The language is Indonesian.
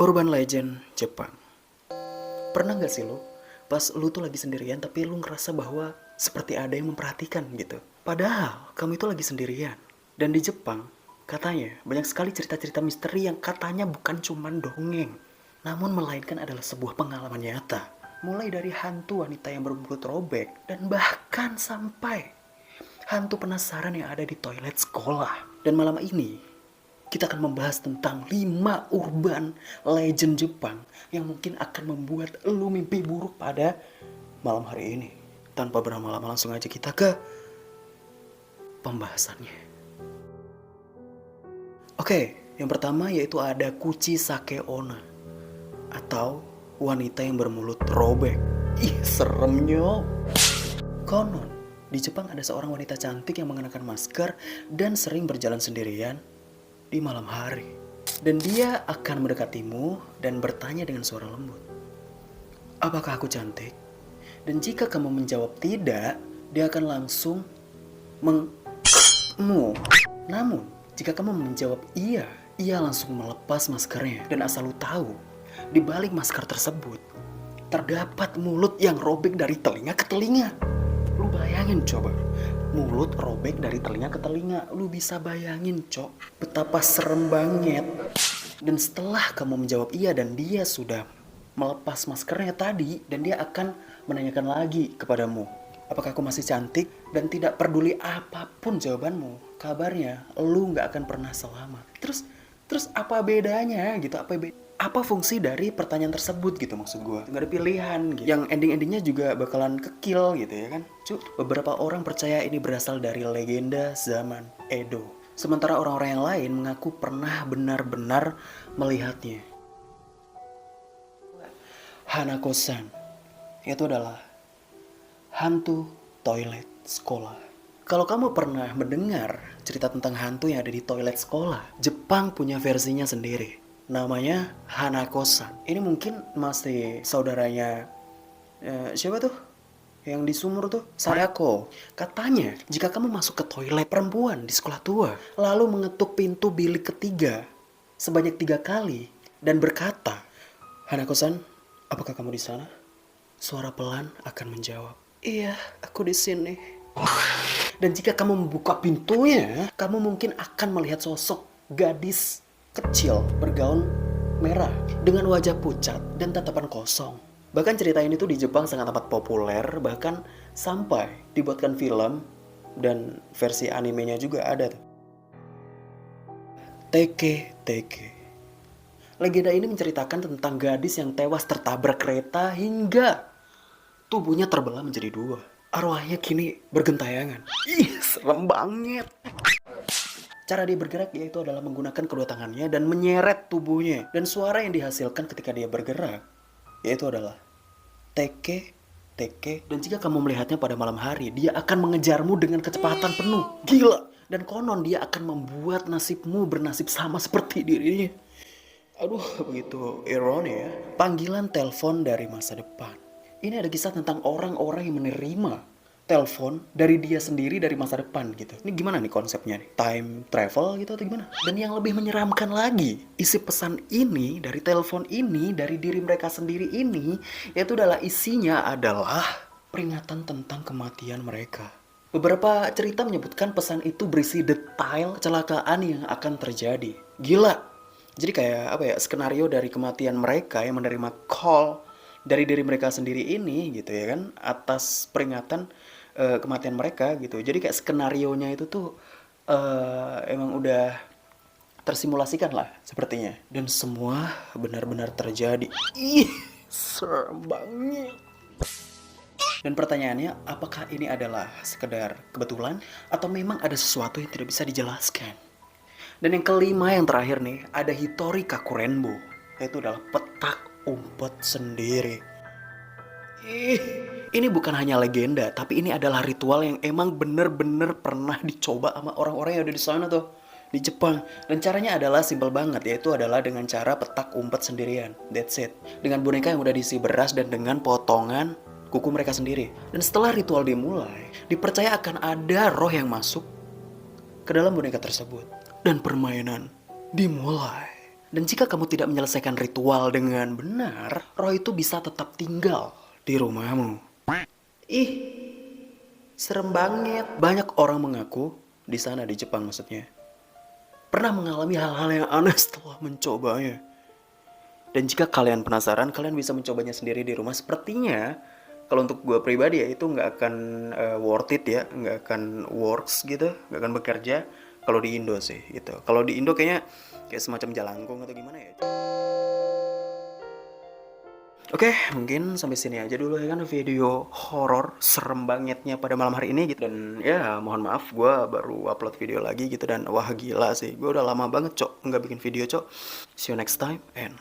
Urban Legend Jepang. Pernah gak sih lu, pas lu tuh lagi sendirian tapi lu ngerasa bahwa seperti ada yang memperhatikan gitu. Padahal kamu itu lagi sendirian. Dan di Jepang, katanya banyak sekali cerita-cerita misteri yang katanya bukan cuman dongeng, namun melainkan adalah sebuah pengalaman nyata. Mulai dari hantu wanita yang bermulut robek, dan bahkan sampai hantu penasaran yang ada di toilet sekolah. Dan malam ini, kita akan membahas tentang 5 urban legend Jepang yang mungkin akan membuat lu mimpi buruk pada malam hari ini. Tanpa berlama-lama langsung aja kita ke pembahasannya. Oke, yang pertama yaitu ada Kuchi Sake Onna atau wanita yang bermulut robek. Ih, seremnya. Konon, di Jepang ada seorang wanita cantik yang mengenakan masker dan sering berjalan sendirian di malam hari. Dan dia akan mendekatimu dan bertanya dengan suara lembut, apakah aku cantik? Dan jika kamu menjawab tidak, dia akan langsung Namun, jika kamu menjawab iya, ia langsung melepas maskernya. Dan asal lu tahu, di balik masker tersebut terdapat mulut yang robek dari telinga ke telinga. Lu bayangin coba, mulut robek dari telinga ke telinga. Lu bisa bayangin cok, betapa serem banget. Dan setelah kamu menjawab iya dan dia sudah melepas maskernya tadi, dan dia akan menanyakan lagi kepadamu, apakah aku masih cantik? Dan tidak peduli apapun jawabanmu, kabarnya lu gak akan pernah selamat. Terus apa bedanya gitu? Apa fungsi dari pertanyaan tersebut gitu, maksud gue? Gak ada pilihan gitu. Yang ending-endingnya juga bakalan kekil gitu ya kan. Beberapa orang percaya ini berasal dari legenda zaman Edo. Sementara orang-orang yang lain mengaku pernah benar-benar melihatnya. Hanako-san, itu adalah hantu toilet sekolah. Kalau kamu pernah mendengar cerita tentang hantu yang ada di toilet sekolah, Jepang punya versinya sendiri. Namanya Hanako-san. Ini mungkin masih saudaranya siapa tuh? Yang di sumur tuh, Sayako. Katanya, jika kamu masuk ke toilet perempuan di sekolah tua, lalu mengetuk pintu bilik ketiga sebanyak 3 kali dan berkata, Hanako-san, apakah kamu di sana? Suara pelan akan menjawab, iya, aku di sini. Dan jika kamu membuka pintunya, kamu mungkin akan melihat sosok gadis kecil bergaun merah dengan wajah pucat dan tatapan kosong. Bahkan cerita ini tuh di Jepang sangat amat populer, bahkan sampai dibuatkan film dan versi animenya juga ada tuh. Teke Teke. Legenda ini menceritakan tentang gadis yang tewas tertabrak kereta hingga tubuhnya terbelah menjadi 2. Arwahnya kini bergentayangan. Ih, serem banget. Cara dia bergerak yaitu adalah menggunakan kedua tangannya dan menyeret tubuhnya. Dan suara yang dihasilkan ketika dia bergerak yaitu adalah teke, teke. Dan jika kamu melihatnya pada malam hari, dia akan mengejarmu dengan kecepatan penuh. Gila. Dan konon dia akan membuat nasibmu bernasib sama seperti dirinya. Aduh, begitu ironi ya. Panggilan telepon dari masa depan. Ini ada kisah tentang orang-orang yang menerima telepon dari dia sendiri dari masa depan gitu. Ini gimana nih konsepnya nih? Time travel gitu atau gimana? Dan yang lebih menyeramkan lagi, isi pesan ini dari telepon ini dari diri mereka sendiri ini, yaitu adalah isinya adalah peringatan tentang kematian mereka. Beberapa cerita menyebutkan pesan itu berisi detail kecelakaan yang akan terjadi. Gila. Jadi kayak apa ya, skenario dari kematian mereka yang menerima call dari diri mereka sendiri ini gitu ya kan, atas peringatan kematian mereka gitu. Jadi kayak skenarionya itu tuh emang udah tersimulasikan lah sepertinya. Dan semua benar-benar terjadi. Ih, serem banget. Dan pertanyaannya, apakah ini adalah sekedar kebetulan atau memang ada sesuatu yang tidak bisa dijelaskan? Dan yang kelima, yang terakhir nih, ada Hitori Kakurenbo, yaitu adalah petak umpet sendiri. Ini bukan hanya legenda, tapi ini adalah ritual yang emang bener-bener pernah dicoba sama orang-orang yang ada di sana tuh, di Jepang. Dan caranya adalah simple banget, yaitu adalah dengan cara petak umpet sendirian. That's it. Dengan boneka yang udah diisi beras dan dengan potongan kuku mereka sendiri. Dan setelah ritual dimulai, dipercaya akan ada roh yang masuk ke dalam boneka tersebut. Dan permainan dimulai. Dan jika kamu tidak menyelesaikan ritual dengan benar, roh itu bisa tetap tinggal di rumahmu. Ih, serem banget. Banyak orang mengaku di sana di Jepang maksudnya pernah mengalami hal-hal yang aneh setelah mencobanya. Dan jika kalian penasaran, kalian bisa mencobanya sendiri di rumah. Sepertinya, kalau untuk gue pribadi ya, itu nggak akan worth it ya, nggak akan works gitu, nggak akan bekerja kalau di Indo sih gitu. Kalau di Indo kayaknya kayak semacam jalangkung atau gimana ya. Oke, mungkin sampai sini aja dulu ya kan video horor serem bangetnya pada malam hari ini gitu. Dan ya mohon maaf gue baru upload video lagi gitu dan wah gila sih. Gue udah lama banget cok nggak bikin video cok. See you next time and